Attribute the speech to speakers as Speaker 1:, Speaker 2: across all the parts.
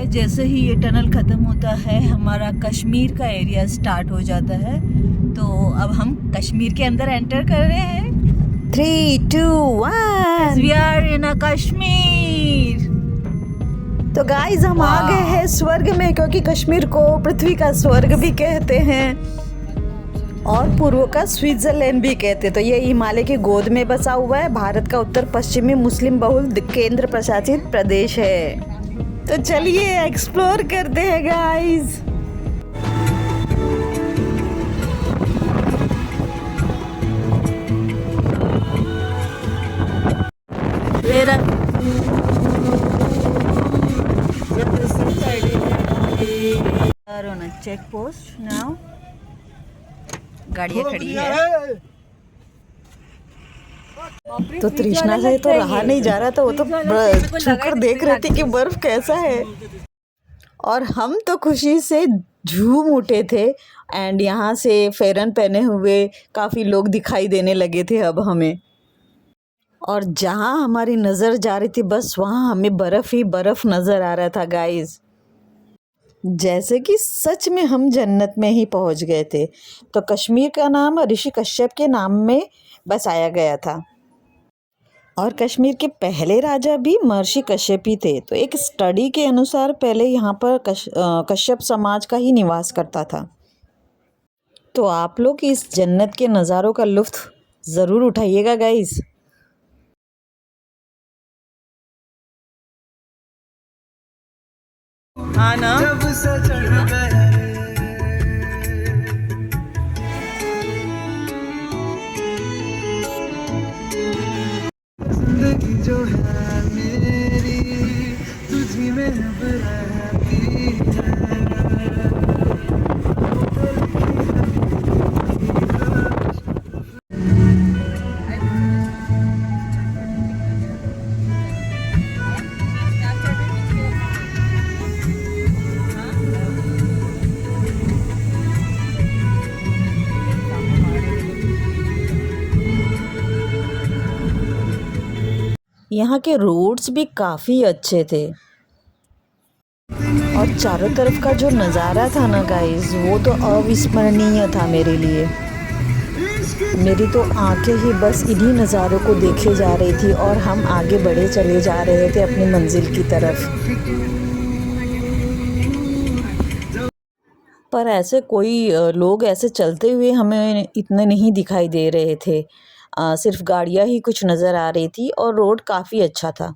Speaker 1: जैसे ही ये टनल ख़त्म होता है हमारा कश्मीर का एरिया स्टार्ट हो जाता है। तो अब हम कश्मीर के अंदर एंटर कर रहे हैं।
Speaker 2: 3, 2, 1।
Speaker 1: वी आर इन अ कश्मीर।
Speaker 2: तो गाइस हम आ गए हैं स्वर्ग में, क्योंकि कश्मीर को पृथ्वी का स्वर्ग भी कहते हैं और पूर्व का स्विट्जरलैंड भी कहते हैं। तो ये हिमालय की गोद में बसा हुआ है, भारत का उत्तर पश्चिमी मुस्लिम बहुल केंद्र प्रशासित प्रदेश है। तो चलिए एक्सप्लोर करते हैं guys.
Speaker 1: on a check post now. गाड़ियाँ खड़ी है।
Speaker 2: तो तृष्णा से तो रहा नहीं जा रहा था, वो तो छूकर देख रहे थे कि बर्फ कैसा है और हम तो खुशी से झूम उठे थे। एंड यहाँ से फेरन पहने हुए काफ़ी लोग दिखाई देने लगे थे अब हमें, और जहाँ हमारी नज़र जा रही थी बस वहाँ हमें बर्फ़ ही बर्फ़ नज़र आ रहा था गाइस, जैसे कि सच में हम जन्नत में ही पहुँच गए थे। तो कश्मीर का नाम ऋषि कश्यप के नाम में बसाया गया था और कश्मीर के पहले राजा भी महर्षि कश्यप ही थे। तो एक स्टडी के अनुसार पहले यहाँ पर कश्यप समाज का ही निवास करता था। तो आप लोग इस जन्नत के नज़ारों का लुत्फ़ ज़रूर उठाइएगा गाइस।
Speaker 1: हाँ ना,
Speaker 3: जिंदगी जो है मेरी तुझी में अब रहती है।
Speaker 2: यहाँ के रोड्स भी काफ़ी अच्छे थे और चारों तरफ का जो नज़ारा था ना गाइस, वो तो अविस्मरणीय था मेरे लिए। मेरी तो आंखें ही बस इन्हीं नज़ारों को देखे जा रही थी और हम आगे बढ़े चले जा रहे थे अपनी मंजिल की तरफ। पर ऐसे कोई लोग ऐसे चलते हुए हमें इतने नहीं दिखाई दे रहे थे, सिर्फ गाड़ियाँ ही कुछ नज़र आ रही थी और रोड काफ़ी अच्छा था।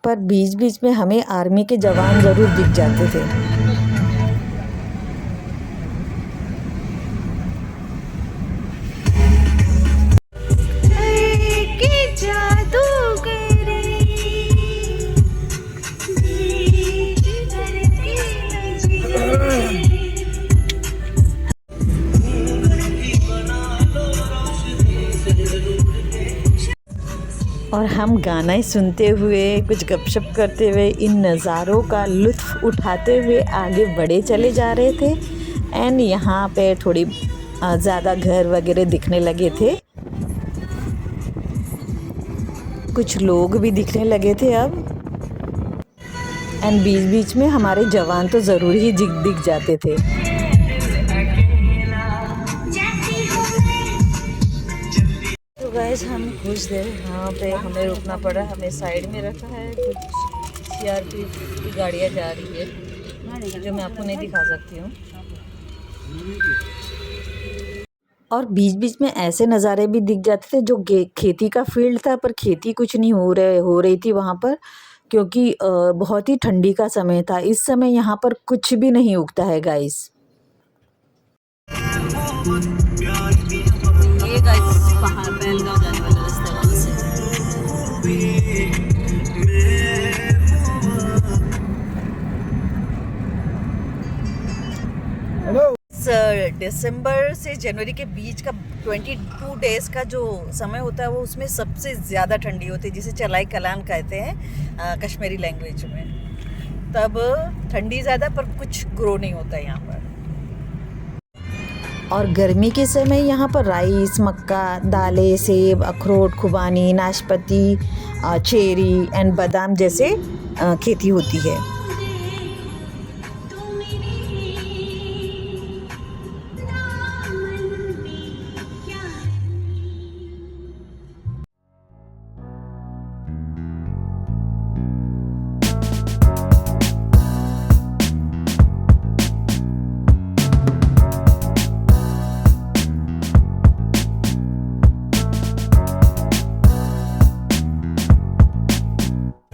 Speaker 2: पर बीच बीच में हमें आर्मी के जवान ज़रूर दिख जाते थे। और हम गाना सुनते हुए कुछ गपशप करते हुए इन नज़ारों का लुत्फ़ उठाते हुए आगे बढ़े चले जा रहे थे। एंड यहाँ पे थोड़ी ज़्यादा घर वगैरह दिखने लगे थे, कुछ लोग भी दिखने लगे थे अब। एंड बीच बीच में हमारे जवान तो ज़रूर ही दिख जाते थे। गाइस हम कुछ देर यहाँ पे हमें रुकना पड़ा, हमें साइड में रखा है। कुछ सीआरपीएफ की गाड़ियाँ जा रही है जो मैं आपको नहीं दिखा सकती हूँ। और बीच बीच में ऐसे नज़ारे भी दिख जाते थे जो खेती का फील्ड था, पर खेती कुछ नहीं हो रही थी वहाँ पर, क्योंकि बहुत ही ठंडी का समय था। इस समय यहाँ पर कुछ भी नहीं उगता है गाइस।
Speaker 1: ये गाइस पहाड़ पहलगांव जाने वाला रास्ता है वहाँ से। दिसंबर से जनवरी के बीच का 22 डेज़ का जो समय होता है वो उसमें सबसे ज़्यादा ठंडी होती है, जिसे चलाई कलान कहते हैं कश्मीरी लैंग्वेज में। तब ठंडी ज़्यादा पर कुछ ग्रो नहीं होता है यहाँ पर।
Speaker 2: और गर्मी के समय यहाँ पर राइस, मक्का, दालें, सेब, अखरोट, खुबानी, नाशपाती, चेरी एंड बादाम जैसे खेती होती है।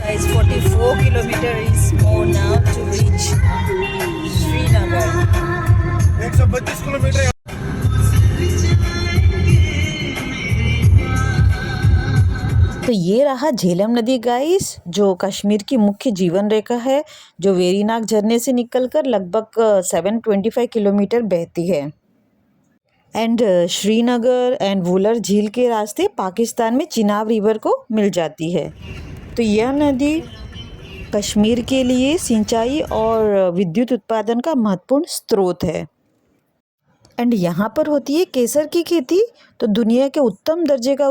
Speaker 1: Guys, 44 kilometer is more now to reach Srinagar.
Speaker 3: 125 kilometre.
Speaker 2: तो ये रहा झेलम नदी गाइस, जो कश्मीर की मुख्य जीवन रेखा है, जो वेरीनाग झरने से निकलकर लगभग 725 किलोमीटर बहती है। एंड श्रीनगर एंड वुलर झील के रास्ते पाकिस्तान में चिनाब रिवर को मिल जाती है। तो यह नदी कश्मीर के लिए सिंचाई और विद्युत उत्पादन का महत्वपूर्ण स्रोत है। एंड यहाँ पर होती है केसर की खेती। तो दुनिया के उत्तम दर्जे का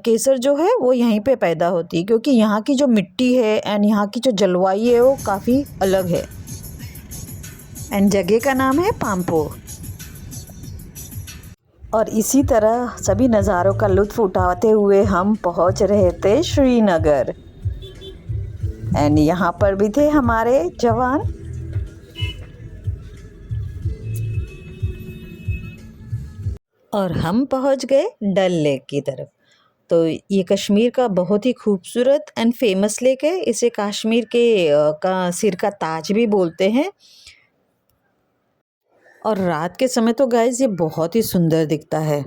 Speaker 2: केसर जो है वो यहीं पे पैदा होती है, क्योंकि यहाँ की जो मिट्टी है एंड यहाँ की जो जलवायु है वो काफ़ी अलग है। एंड जगह का नाम है पाम्पो। और इसी तरह सभी नज़ारों का लुत्फ़ उठाते हुए हम पहुँच रहे थे श्रीनगर। एंड यहाँ पर भी थे हमारे जवान। और हम पहुँच गए डल लेक की तरफ। तो ये कश्मीर का बहुत ही खूबसूरत एंड फेमस लेक है। इसे कश्मीर के का सिर का ताज भी बोलते हैं। और रात के समय तो गाइस ये बहुत ही सुंदर दिखता है।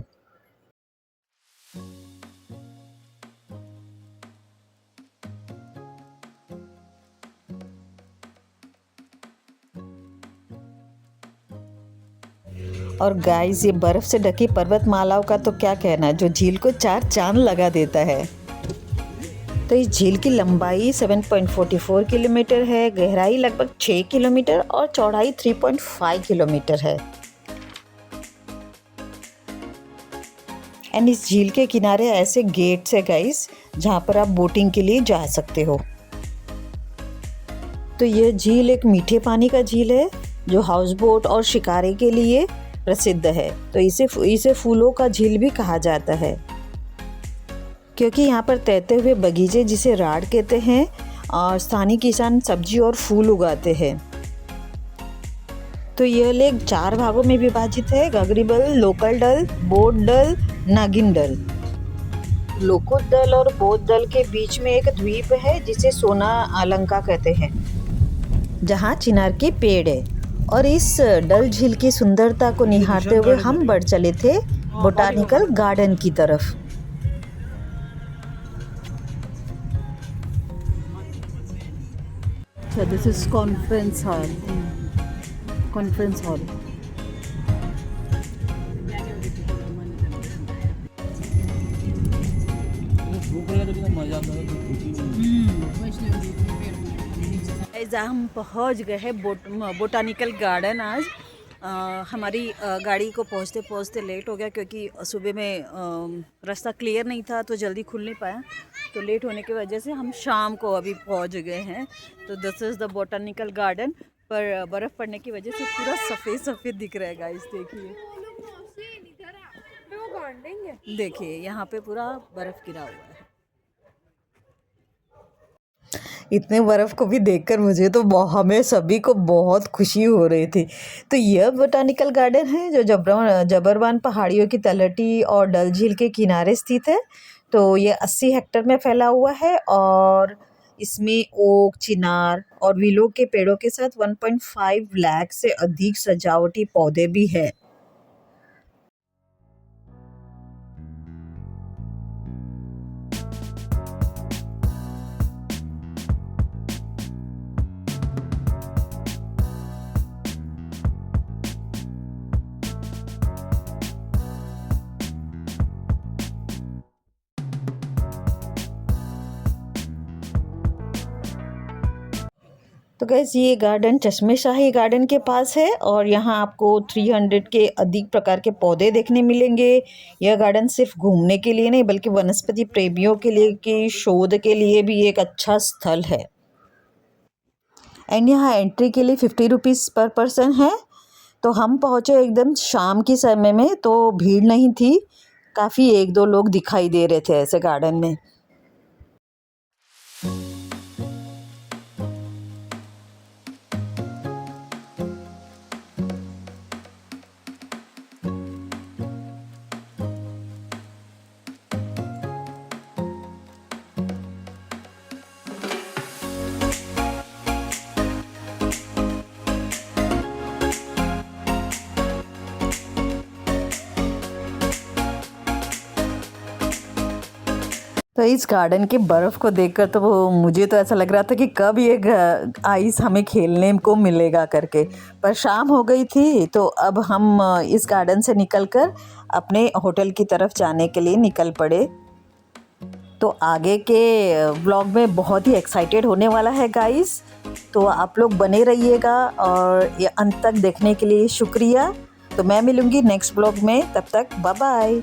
Speaker 2: और गाइस ये बर्फ़ से ढकी पर्वतमालाओं का तो क्या कहना, जो झील को चार चांद लगा देता है। तो इस झील की लंबाई 7.44 किलोमीटर है, गहराई लगभग 6 किलोमीटर और चौड़ाई 3.5 किलोमीटर है। एंड इस झील के किनारे ऐसे गेट्स है गाइस, जहाँ पर आप बोटिंग के लिए जा सकते हो। तो यह झील एक मीठे पानी का झील है, जो हाउस बोट और शिकारे के लिए प्रसिद्ध है। तो इसे फूलों का झील भी कहा जाता है, क्योंकि यहाँ पर तैरते हुए बगीचे, जिसे राड़ कहते हैं, और स्थानीय किसान सब्जी और फूल उगाते हैं। तो यह लेक 4 भागों में विभाजित है: गगरी डल, लोकल डल, बोट डल, नागिन डल। लोकुत डल और बोट डल के बीच में एक द्वीप है, जिसे सोना अलंका कहते हैं, जहाँ चिनार के पेड़ है। और इस डल झील की सुंदरता को निहारते हुए हम बढ़ चले थे बोटानिकल गार्डन की तरफ।
Speaker 1: So this is conference hall. Conference hall. हम पहुंच गए हैं बोटानिकल गार्डन। आज हमारी गाड़ी को पहुंचते पहुंचते लेट हो गया, क्योंकि सुबह में रास्ता क्लियर नहीं था तो जल्दी खुल नहीं पाया। तो लेट होने की वजह से हम शाम को अभी पहुंच गए हैं। तो this is the botanical garden. पर बर्फ़ पड़ने की वजह से पूरा सफ़ेद सफ़ेद दिख रहा है गाइस। देखिए यहाँ पे पूरा बर्फ़ गिरा हुआ है।
Speaker 2: इतने बर्फ़ को भी देखकर मुझे तो हमें सभी को बहुत खुशी हो रही थी। तो यह बोटानिकल गार्डन है, जो जबरवान पहाड़ियों की तलहटी और डल झील के किनारे स्थित है। तो ये 80 हेक्टेयर में फैला हुआ है, और इसमें ओक, चिनार और विलो के पेड़ों के साथ 1.5 लाख से अधिक सजावटी पौधे भी हैं। तो गैस ये गार्डन चश्मे शाही गार्डन के पास है, और यहाँ आपको 300 के अधिक प्रकार के पौधे देखने मिलेंगे। यह गार्डन सिर्फ घूमने के लिए नहीं, बल्कि वनस्पति प्रेमियों के लिए की शोध के लिए भी एक अच्छा स्थल है। एंड यहाँ एंट्री के लिए 50 रुपीज़ पर पर्सन है। तो हम पहुँचे एकदम शाम के समय में, तो भीड़ नहीं थी, काफ़ी 1-2 लोग दिखाई दे रहे थे ऐसे गार्डन में। तो इस गार्डन के बर्फ़ को देखकर तो वो मुझे तो ऐसा लग रहा था कि कब ये आइस हमें खेलने को मिलेगा करके। पर शाम हो गई थी, तो अब हम इस गार्डन से निकलकर अपने होटल की तरफ जाने के लिए निकल पड़े। तो आगे के व्लॉग में बहुत ही एक्साइटेड होने वाला है गाइस, तो आप लोग बने रहिएगा और ये अंत तक देखने के लिए शुक्रिया। तो मैं मिलूँगी नेक्स्ट व्लॉग में, तब तक बाय बाय।